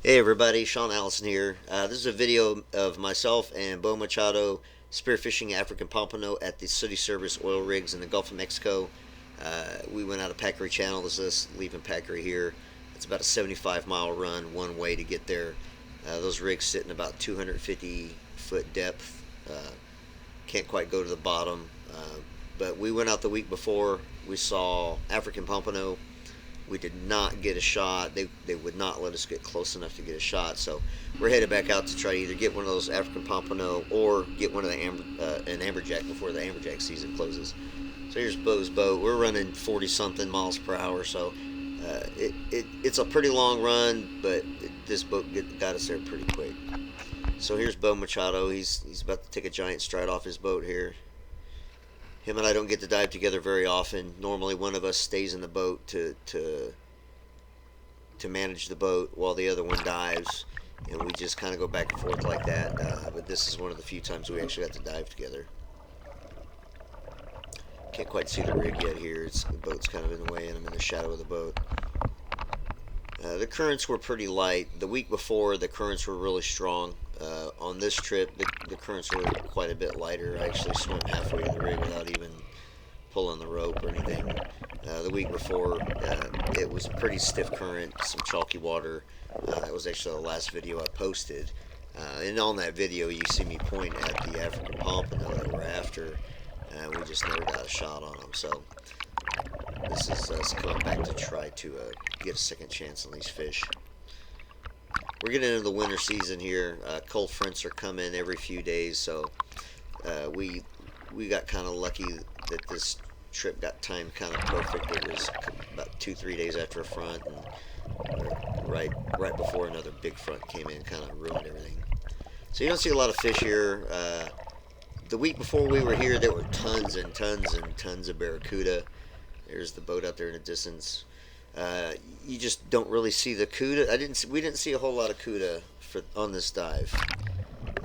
Hey everybody, Sean Allison here. This is a video of myself and Bo Machado spearfishing African Pompano at the city service oil rigs in the Gulf of Mexico. We went out of Packery Channel. This is us leaving Packery here. It's about a 75-mile run one way to get there. Those rigs sit in about 250-foot depth. Can't quite go to the bottom. But we went out the week before. We saw African Pompano. We did not get a shot. They would not let us get close enough to get a shot. So we're headed back out to try to either get one of those African Pompano or get one of the an amberjack before the amberjack season closes. So here's Bo's boat. We're running 40-something miles per hour. So it's a pretty long run, but this boat got us there pretty quick. So here's Bo Machado. He's about to take a giant stride off his boat here. Him and I don't get to dive together very often. Normally, one of us stays in the boat to manage the boat while the other one dives, and we just kind of go back and forth like that. But this is one of the few times we actually got to dive together. Can't quite see the rig yet here. The boat's kind of in the way, and I'm in the shadow of the boat. The currents were pretty light. The week before, the currents were really strong. On this trip, the currents were quite a bit lighter. I actually swam halfway to the rig without even pulling the rope or anything. The week before, it was a pretty stiff current, some chalky water. That was actually the last video I posted. And on that video, you see me point at the African Pompano that we're after. We just never got a shot on them. So this is us coming back to try to get a second chance on these fish. We're getting into the winter season here. Cold fronts are coming every few days, so we got kind of lucky that this trip got timed kind of perfect. It was about 2-3 days after a front, and right before another big front came in, kind of ruined everything. So you don't see a lot of fish here. The week before we were here, there were tons and tons and tons of barracuda. There's the boat out there in the distance. You just don't really see the cuda. We didn't see a whole lot of cuda on this dive.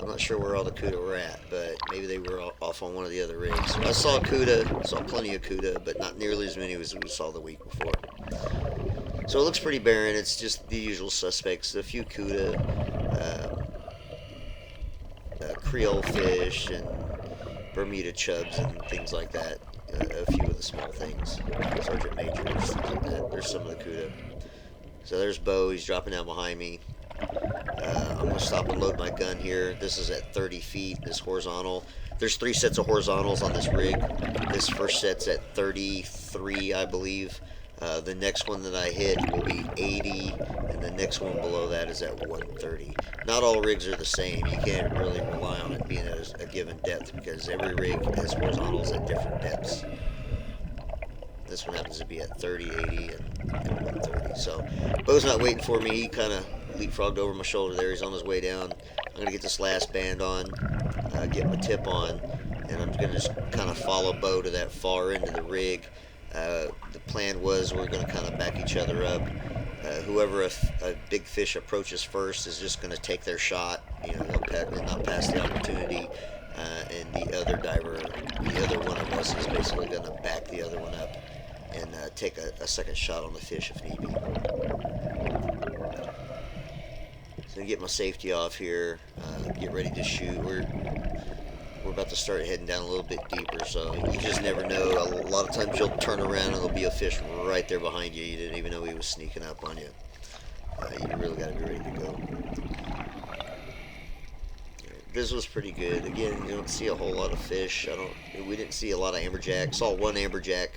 I'm not sure where all the cuda were at, but maybe they were off on one of the other rigs. I saw cuda, saw plenty of cuda, but not nearly as many as we saw the week before. So it looks pretty barren. It's just the usual suspects. A few cuda, Creole fish, and Bermuda chubs and things like that. A few of the small things, Sergeant Majors, things like that. There's some of the cuda. So there's Bo. He's dropping down behind me. I'm going to stop and load my gun here. This is at 30 feet, this horizontal. There's 3 sets of horizontals on this rig. This first set's at 33, I believe. The next one that I hit will be 80, and the next one below that is at 130. Not all rigs are the same. You can't really rely on it being at a given depth because every rig has horizontals at different depths. This one happens to be at 30, 80, and 130. So Bo's not waiting for me. He kind of leapfrogged over my shoulder there. He's on his way down. I'm going to get this last band on, get my tip on, and I'm going to just kind of follow Bo to that far end of the rig. The plan was we're going to kind of back each other up. Whoever a big fish approaches first is just going to take their shot. You know, they'll not pass the opportunity. And the other diver, the other one of us, is basically going to back the other one up and take a second shot on the fish if need be. So get my safety off here. Get ready to shoot. We're about to start heading down a little bit deeper, so you just never know. A lot of times you'll turn around and there'll be a fish right there behind you. You didn't even know he was sneaking up on you. You really got to be ready to go. This was pretty good. Again, you don't see a whole lot of fish. We didn't see a lot of amberjack. Saw one amberjack.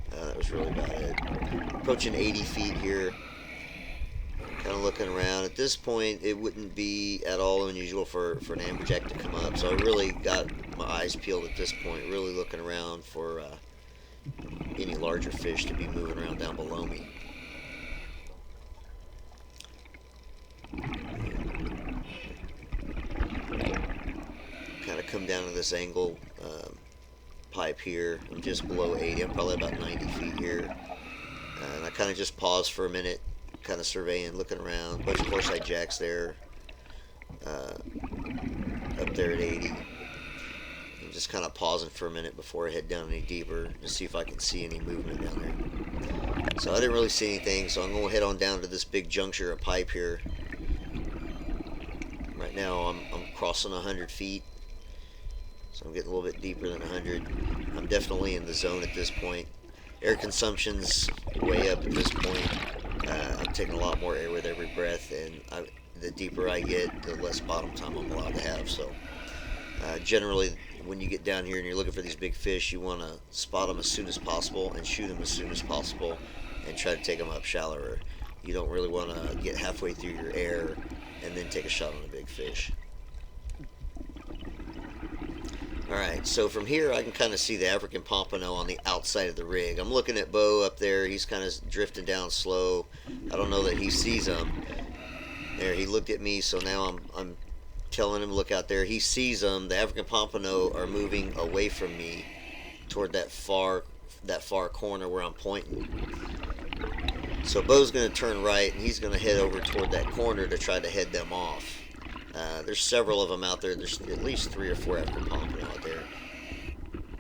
That was really about it. Approaching 80 feet here. Kind of looking around. At this point, it wouldn't be at all unusual for an amberjack to come up. So I really got my eyes peeled at this point, really looking around for any larger fish to be moving around down below me. Kind of come down to this angle pipe here. I'm just below 80. I'm probably about 90 feet here. And I kind of just paused for a minute, kind of surveying, looking around. Bunch of horseye jacks there, up there at 80. I'm just kind of pausing for a minute before I head down any deeper to see if I can see any movement down there. So I didn't really see anything, so I'm going to head on down to this big juncture of pipe here. Right now I'm crossing 100 feet, so I'm getting a little bit deeper than 100. I'm definitely in the zone at this point. Air consumption's way up at this point. I'm taking a lot more air with every breath, and the deeper I get, the less bottom time I'm allowed to have. So generally, when you get down here and you're looking for these big fish, you want to spot them as soon as possible and shoot them as soon as possible and try to take them up shallower. You don't really want to get halfway through your air and then take a shot on a big fish. Alright, so from here I can kind of see the African Pompano on the outside of the rig. I'm looking at Bo up there. He's kind of drifting down slow. I don't know that he sees them. There, he looked at me, so now I'm telling him to look out there. He sees them. The African Pompano are moving away from me toward that far corner where I'm pointing. So Bo's going to turn right, and he's going to head over toward that corner to try to head them off. There's several of them out there. There's at least 3 or 4 African Pompano out there.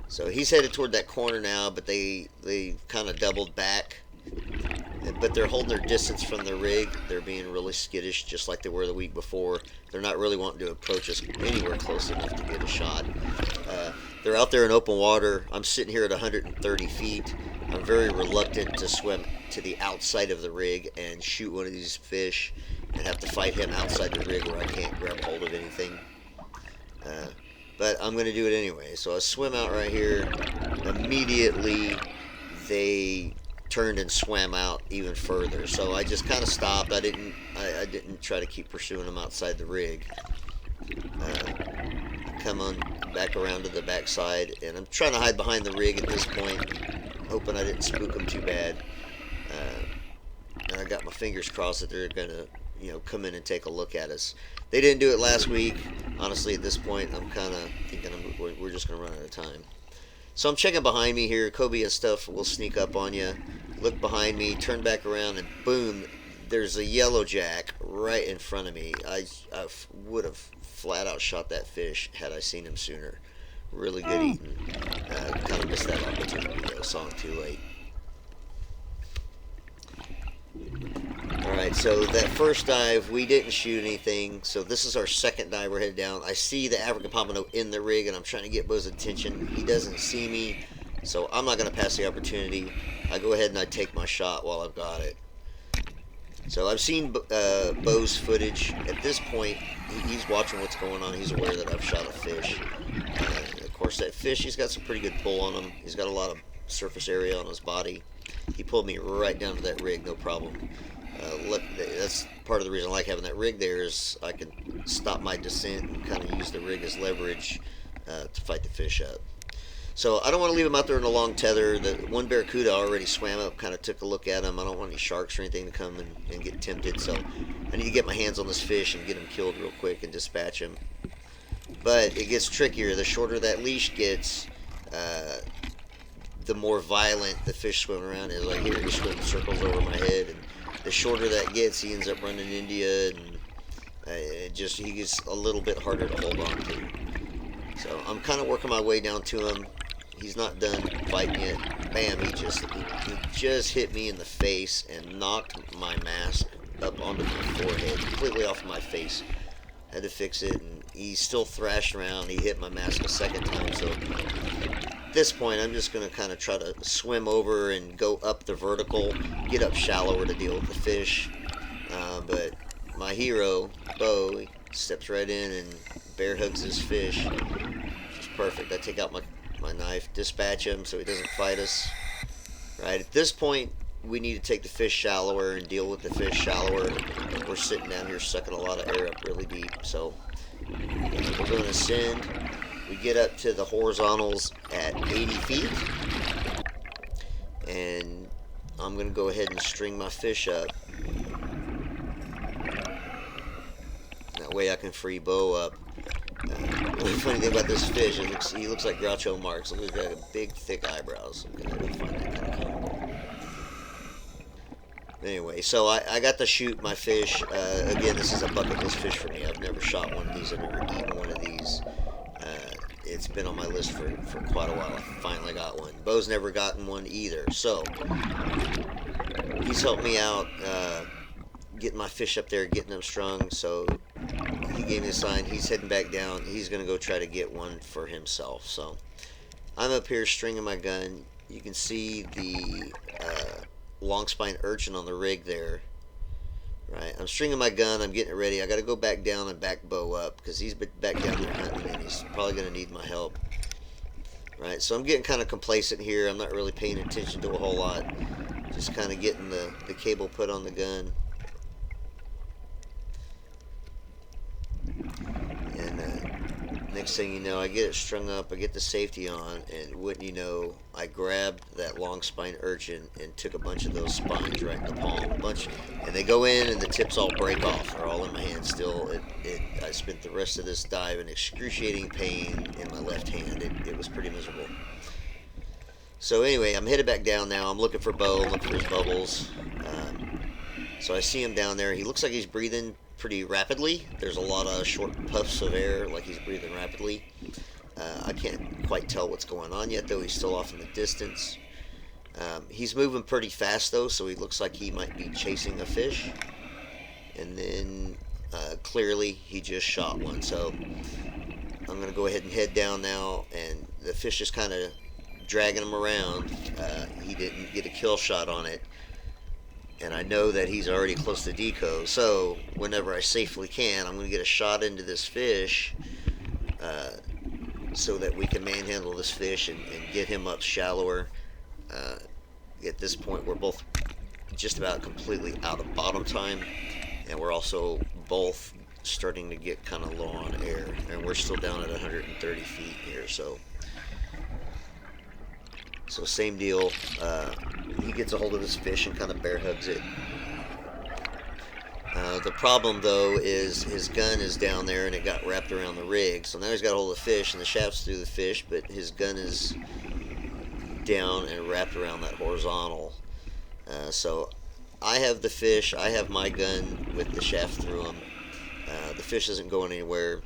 So he's headed toward that corner now, but they kind of doubled back. But they're holding their distance from the rig. They're being really skittish, just like they were the week before. They're not really wanting to approach us anywhere close enough to get a shot. They're out there in open water. I'm sitting here at 130 feet. I'm very reluctant to swim to the outside of the rig and shoot one of these fish and have to fight him outside the rig where I can't grab hold of anything. But I'm going to do it anyway. So I swim out right here. Immediately, they turned and swam out even further. So I just kind of stopped. I didn't try to keep pursuing them outside the rig. Come on back around to the backside, and I'm trying to hide behind the rig at this point, hoping I didn't spook them too bad. And I got my fingers crossed that they're gonna, come in and take a look at us. They didn't do it last week. Honestly, at this point, I'm kind of thinking we're just gonna run out of time. So I'm checking behind me here. Kobe and stuff will sneak up on you. Look behind me, turn back around, and boom, there's a yellow jack right in front of me. I would have flat out shot that fish had I seen him sooner. Really good eating. Kind of missed that opportunity though. Saw him too late. Alright, so that first dive, we didn't shoot anything. So this is our second dive. We're headed down. I see the African Pompano in the rig, and I'm trying to get Bo's attention. He doesn't see me, so I'm not going to pass the opportunity. I go ahead and I take my shot while I've got it. So I've seen Bo's footage. At this point, he's watching what's going on. He's aware that I've shot a fish. Of course, that fish, he's got some pretty good pull on him. He's got a lot of surface area on his body. He pulled me right down to that rig, no problem. That's part of the reason I like having that rig there, is I can stop my descent and kind of use the rig as leverage to fight the fish up. So I don't want to leave him out there in a long tether. The one barracuda already swam up, kind of took a look at him. I don't want any sharks or anything to come and get tempted, so I need to get my hands on this fish and get him killed real quick and dispatch him. But it gets trickier. The shorter that leash gets, the more violent the fish swimming around is. Like here, he's swimming circles over my head, and the shorter that gets, he ends up running into you, and he gets a little bit harder to hold on to. So I'm kind of working my way down to him. He's not done fighting yet. Bam! He just hit me in the face and knocked my mask up onto my forehead, completely off my face. Had to fix it, and he's still thrashing around. He hit my mask a second time, so at this point I'm just going to kind of try to swim over and go up the vertical, get up shallower to deal with the fish. But my hero, Bo, he steps right in and bear hugs his fish. It's perfect. I take out my knife, dispatch him so he doesn't fight us. Right, at this point, we need to take the fish shallower and deal with the fish shallower. We're sitting down here sucking a lot of air up really deep, so we're going to ascend. We get up to the horizontals at 80 feet, and I'm going to go ahead and string my fish up. That way I can free Bo up. The funny thing about this fish is he looks like Groucho Marx. Look, he's got big, thick eyebrows. I find that kind of comical. Anyway, so I got to shoot my fish. Again, this is a bucket list fish for me. I've never shot one of these. I've never eaten one of these. It's been on my list for quite a while. I finally got one. Bo's never gotten one either. So he's helped me out getting my fish up there, getting them strung. So he gave me a sign. He's heading back down. He's going to go try to get one for himself. So I'm up here stringing my gun. You can see the long spine urchin on the rig there. Right, I'm stringing my gun. I'm getting it ready. I got to go back down and back bow up because he's back down there hunting and he's probably going to need my help. Right, so I'm getting kind of complacent here. I'm not really paying attention to a whole lot. Just kind of getting the cable put on the gun. And next thing you know, I get it strung up, I get the safety on, and wouldn't you know, I grabbed that long spine urchin and took a bunch of those spines right in the palm. And they go in and the tips all break off. They're all in my hand still. I spent the rest of this dive in excruciating pain in my left hand. It was pretty miserable. So anyway, I'm headed back down now. I'm looking for Bo, looking for his bubbles. So I see him down there. He looks like he's breathing pretty rapidly. There's a lot of short puffs of air, like he's breathing rapidly. I can't quite tell what's going on yet, though. He's still off in the distance. He's moving pretty fast, though, so he looks like he might be chasing a fish. And then clearly he just shot one. So I'm going to go ahead and head down now, and the fish is kind of dragging him around. He didn't get a kill shot on it. And I know that he's already close to deco, so whenever I safely can, I'm going to get a shot into this fish so that we can manhandle this fish and get him up shallower. At this point, we're both just about completely out of bottom time, and we're also both starting to get kind of low on air, and we're still down at 130 feet here, so same deal. He gets a hold of this fish and kind of bear hugs it. The problem, though, is his gun is down there and it got wrapped around the rig. So now he's got a hold of the fish and the shaft's through the fish, but his gun is down and wrapped around that horizontal. So I have the fish. I have my gun with the shaft through him. The fish isn't going anywhere.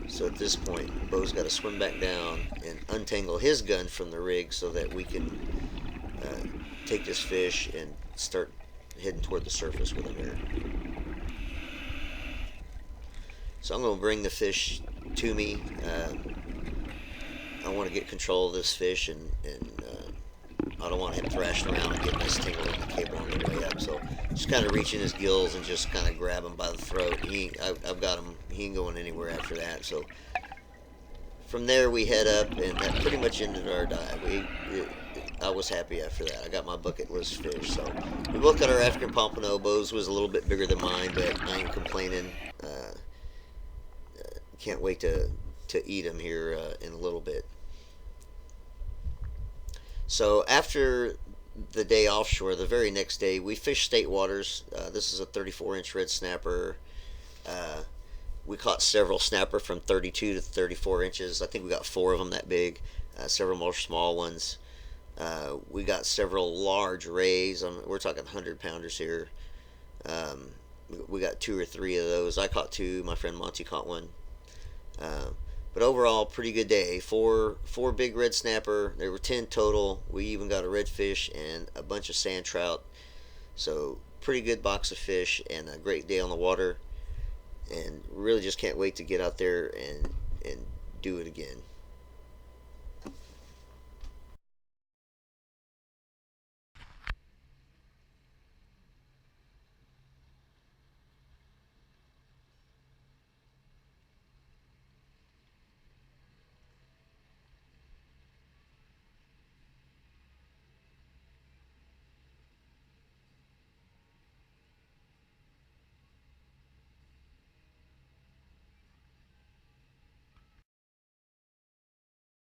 So at this point, Bo's got to swim back down and untangle his gun from the rig so that we can take this fish and start heading toward the surface with him here. So I'm going to bring the fish to me. I want to get control of this fish, and I don't want him thrashing around and getting us tangled in the cable on the way up. So just kind of reaching his gills and just kind of grab him by the throat. I've got him. He ain't going anywhere after that. So from there we head up, and that pretty much ended our dive. I was happy after that. I got my bucket list fish. So we both got our African Pompano. Bo's was a little bit bigger than mine, but I ain't complaining. Can't wait to eat him here in a little bit. So after the day offshore, the very next day, we fished state waters. This is a 34-inch red snapper. We caught several snapper from 32 to 34 inches. I think we got 4 of them that big, several more small ones. We got several large rays. We're talking 100-pounders here. We got 2 or 3 of those. I caught 2. My friend Monty caught one. But overall, pretty good day. Four big red snapper. There were 10 total. We even got a redfish and a bunch of sand trout. So pretty good box of fish and a great day on the water. And really just can't wait to get out there and do it again.